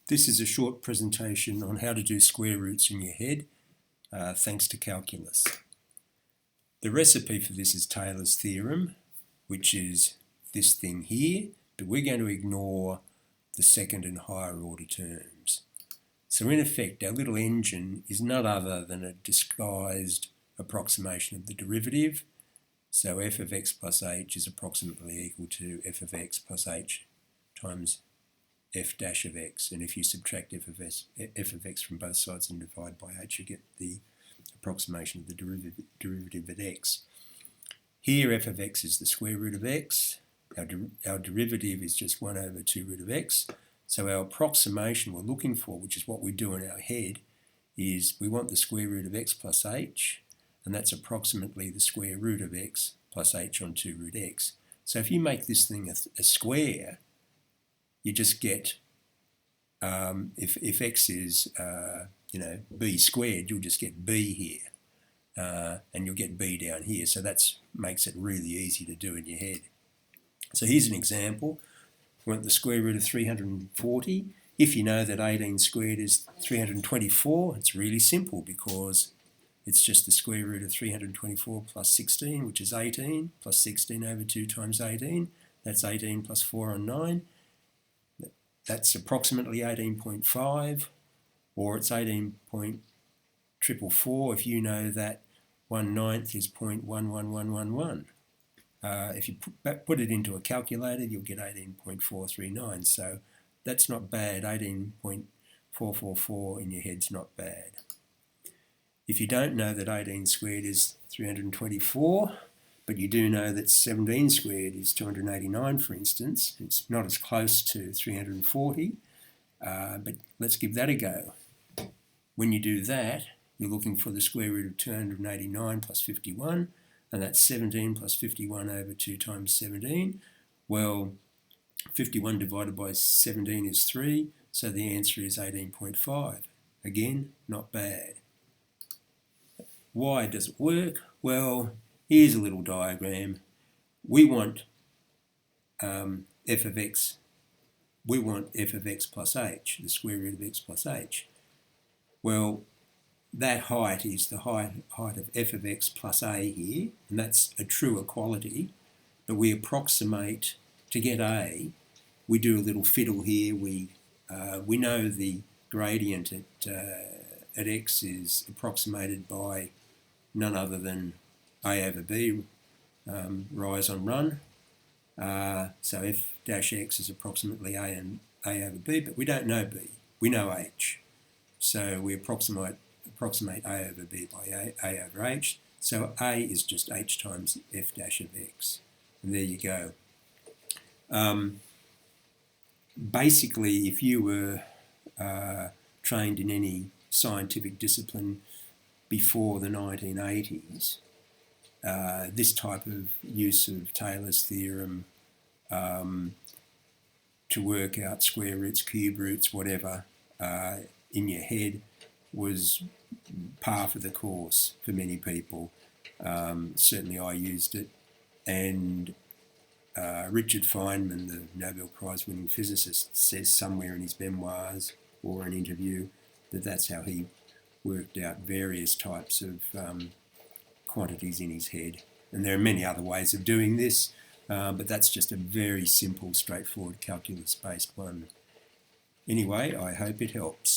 This is a short presentation on how to do square roots in your head, thanks to calculus. The recipe for this is Taylor's theorem, which is this thing here, but we're going to ignore the second and higher order terms. So in effect, our little engine is not other than a disguised approximation of the derivative. So f of x plus h is approximately equal to f of x plus h times f dash of x, and if you subtract f of x from both sides and divide by h, you get the approximation of the derivative at x. Here f of x is the square root of x. Our derivative is just 1 over 2 root of x. So our approximation we're looking for, which is what we do in our head, is we want the square root of x plus h, and that's approximately the square root of x plus h on 2 root x. So if you make this thing a square, you just get, if x is, b squared, you'll just get b here, and you'll get b down here. So that makes it really easy to do in your head. So here's an example. We want the square root of 340. If you know that 18 squared is 324, it's really simple because it's just the square root of 324 plus 16, which is 18, plus 16 over 2 times 18. That's 18 plus 4 on 9. That's approximately 18.5, or it's 18.444 if you know that 1/9 is 0.11111. If you put it into a calculator, you'll get 18.439. So that's not bad. 18.444 in your head's not bad. If you don't know that 18 squared is 324, but you do know that 17 squared is 289, for instance, it's not as close to 340, but let's give that a go. When you do that, you're looking for the square root of 289 plus 51, and that's 17 plus 51 over 2 times 17. Well, 51 divided by 17 is 3, so the answer is 18.5. Again, not bad. Why does it work? Well, here's a little diagram. We want f of x. We want f of x plus h, the square root of x plus h. Well, that height is the height of f of x plus a here, and that's a true equality. But we approximate to get a. We do a little fiddle here. We know the gradient at x is approximated by none other than a over b, rise on run. So f dash x is approximately a over b, but we don't know b. We know h. So we approximate a over b by a over h. So a is just h times f dash of x. And there you go. Basically, if you were trained in any scientific discipline before the 1980s, this type of use of Taylor's theorem to work out square roots, cube roots, whatever, in your head was par for the course for many people. Certainly I used it, and Richard Feynman, the Nobel Prize winning physicist, says somewhere in his memoirs or an interview that that's how he worked out various types of quantities in his head. And there are many other ways of doing this, but that's just a very simple, straightforward calculus-based one. Anyway, I hope it helps.